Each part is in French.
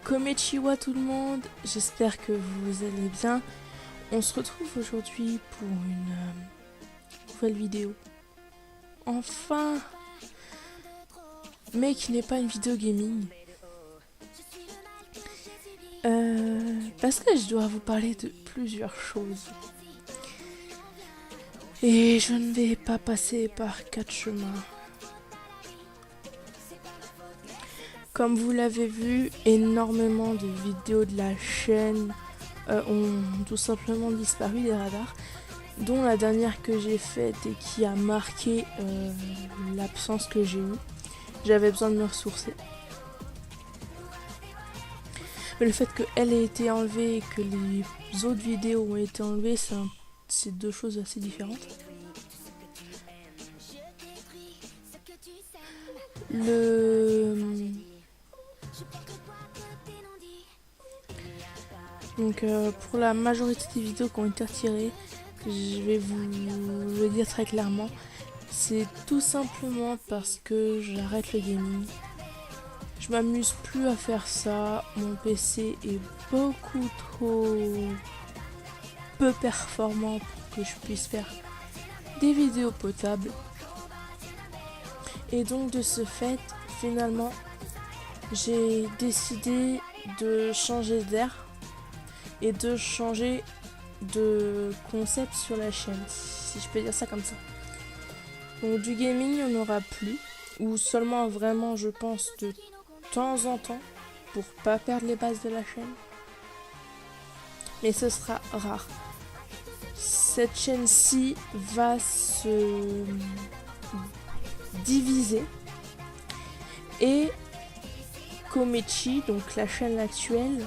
Konnichiwa tout le monde, j'espère que vous allez bien. On se retrouve aujourd'hui pour une nouvelle vidéo. Enfin, mais qui n'est pas une vidéo gaming. Parce que je dois vous parler de plusieurs choses. Et je ne vais pas passer par 4 chemins. Comme vous l'avez vu, énormément de vidéos de la chaîne ont tout simplement disparu des radars, dont la dernière que j'ai faite et qui a marqué l'absence que j'ai eue. J'avais besoin de me ressourcer. Mais le fait qu'elle ait été enlevée et que les autres vidéos ont été enlevées, c'est deux choses assez différentes. Donc pour la majorité des vidéos qui ont été retirées, je vais vous le dire très clairement, c'est tout simplement parce que j'arrête le gaming. Je m'amuse plus à faire ça, mon PC est beaucoup trop peu performant pour que je puisse faire des vidéos potables. Et donc de ce fait, finalement, j'ai décidé de changer d'air et de changer de concept sur la chaîne, si je peux dire ça comme ça. Donc du gaming, il n'y en aura plus, ou seulement vraiment, je pense, de temps en temps, pour pas perdre les bases de la chaîne. Mais ce sera rare. Cette chaîne-ci va se diviser et Komechi, donc la chaîne actuelle,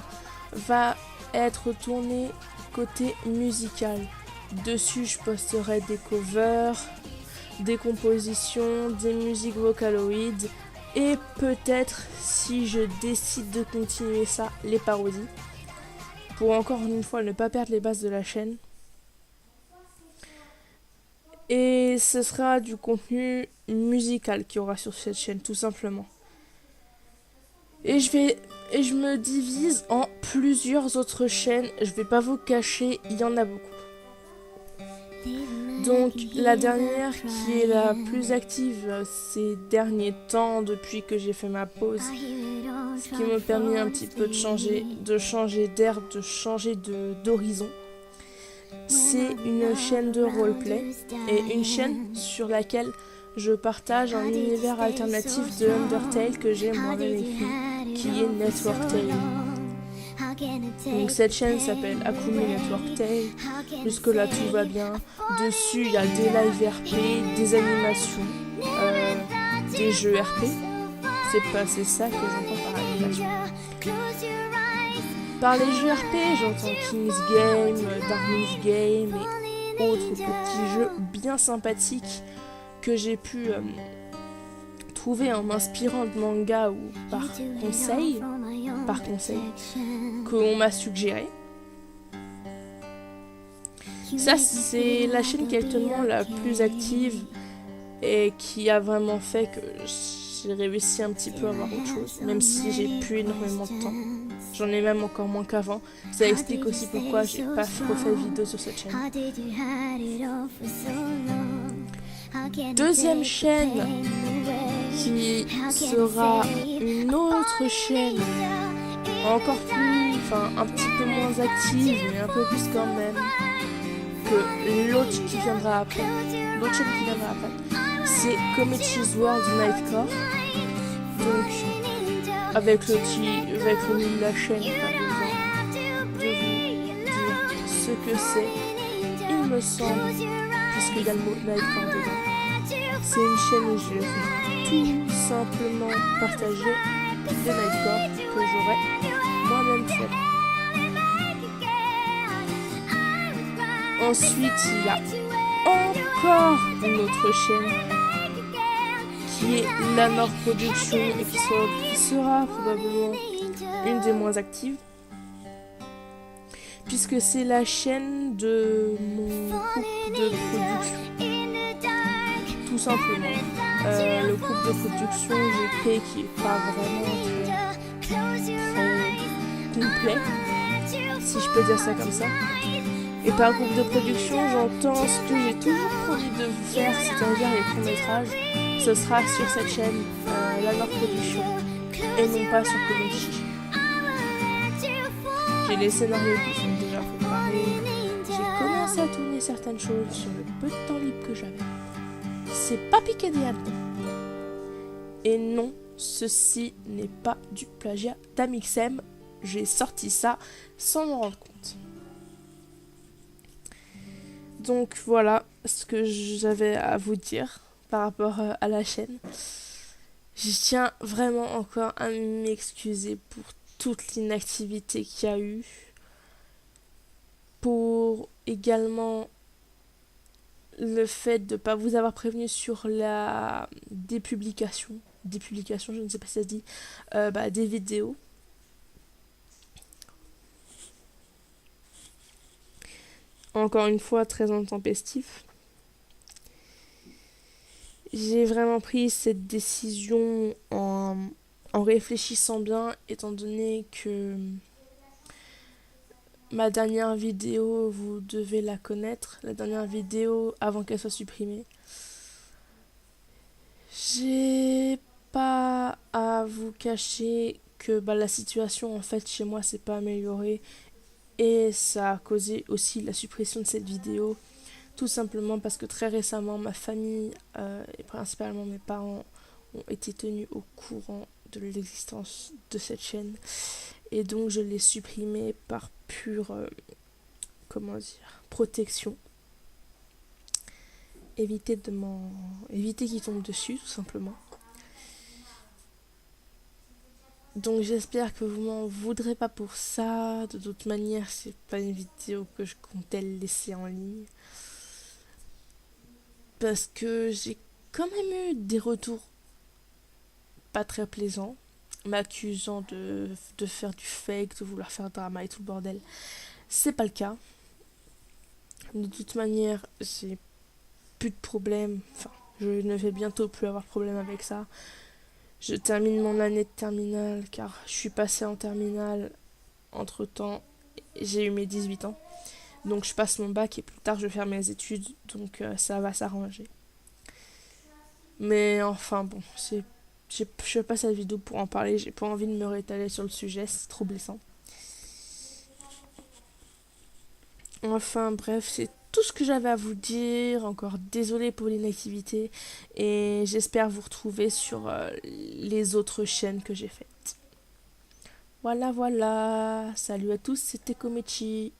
va être tournée côté musical. Dessus je posterai des covers, des compositions, des musiques vocaloïdes et peut-être, si je décide de continuer ça, les parodies, pour encore une fois ne pas perdre les bases de la chaîne. Et ce sera du contenu musical qu'il y aura sur cette chaîne, tout simplement. Et je me divise en plusieurs autres chaînes. Je vais pas vous cacher, il y en a beaucoup. Donc la dernière qui est la plus active ces derniers temps, depuis que j'ai fait ma pause, ce qui m'a permis un petit peu de changer d'air, de changer d'horizon. C'est une chaîne de roleplay et une chaîne sur laquelle je partage un univers alternatif de Undertale que j'ai moi-même écrit, qui est Network Tale. Donc cette chaîne s'appelle Akumi Network Tale. Jusque là tout va bien. Dessus il y a des live RP, des animations, des jeux RP. C'est ça que j'entends par animation. Par les jeux RP, j'entends King's Game, Darwin's Game et autres petits jeux bien sympathiques que j'ai pu trouver en m'inspirant de manga ou par conseil qu'on m'a suggéré. Ça, c'est la chaîne qui est actuellement la plus active et qui a vraiment fait que j'ai réussi un petit peu à avoir autre chose, même si j'ai plus énormément de temps. J'en ai même encore moins qu'avant. Ça explique aussi pourquoi j'ai pas refait de vidéo sur cette chaîne. Deuxième chaîne qui sera une autre chaîne encore plus, un petit peu moins active, mais un peu plus quand même que l'autre qui viendra après. L'autre chaîne qui viendra après, c'est Komechi's World Nightcore. Donc avec le nom de la chaîne, pas besoin de vous dire ce que c'est, il me semble, puisqu'il y a le mot Nightcore dedans. C'est une chaîne où je vais tout simplement partager des Nightcore que j'aurais moi-même fait. Ensuite, il y a encore une autre chaîne qui est La Nord Production et qui sera probablement une des moins actives, puisque c'est la chaîne de mon groupe de production, tout simplement. Le groupe de production que j'ai créé qui est pas vraiment très qui me plaît, si je peux dire ça comme ça. Et par groupe de production, j'entends ce que j'ai toujours promis de vous faire, c'est-à-dire les courts-métrages. Ce sera sur cette chaîne, la Nord Production, et non pas sur Komichi. J'ai les scénarios qui sont déjà préparés. J'ai commencé à tourner certaines choses sur le peu de temps libre que j'avais. C'est pas piqué des hannetons. Et non, ceci n'est pas du plagiat d'Amixem. J'ai sorti ça sans m'en rendre compte. Donc voilà ce que j'avais à vous dire par rapport à la chaîne. Je tiens vraiment encore à m'excuser pour toute l'inactivité qu'il y a eu. Pour également le fait de ne pas vous avoir prévenu sur la dépublication, je ne sais pas si ça se dit, des vidéos. Encore une fois, très intempestif. J'ai vraiment pris cette décision en réfléchissant bien, étant donné que ma dernière vidéo, vous devez la connaître, la dernière vidéo avant qu'elle soit supprimée. J'ai pas à vous cacher que la situation en fait chez moi s'est pas améliorée et ça a causé aussi la suppression de cette vidéo, tout simplement parce que très récemment ma famille et principalement mes parents ont été tenus au courant de l'existence de cette chaîne et donc je l'ai supprimée par pure protection, éviter qu'ils tombent dessus tout simplement. Donc j'espère que vous m'en voudrez pas pour ça. De toute manière, c'est pas une vidéo que je comptais laisser en ligne. Parce que j'ai quand même eu des retours pas très plaisants, m'accusant de faire du fake, de vouloir faire drama et tout le bordel. C'est pas le cas. De toute manière, j'ai plus de problème. Enfin, je ne vais bientôt plus avoir de problème avec ça. Je termine mon année de terminale car je suis passée en terminale. Entre temps, j'ai eu mes 18 ans. Donc je passe mon bac et plus tard je vais faire mes études. Donc ça va s'arranger. Mais enfin bon, je fais pas cette vidéo pour en parler. J'ai pas envie de me rétaler sur le sujet, c'est trop blessant. Enfin bref, c'est tout ce que j'avais à vous dire. Encore désolée pour l'inactivité. Et j'espère vous retrouver sur les autres chaînes que j'ai faites. Voilà, voilà. Salut à tous, c'était Komichi.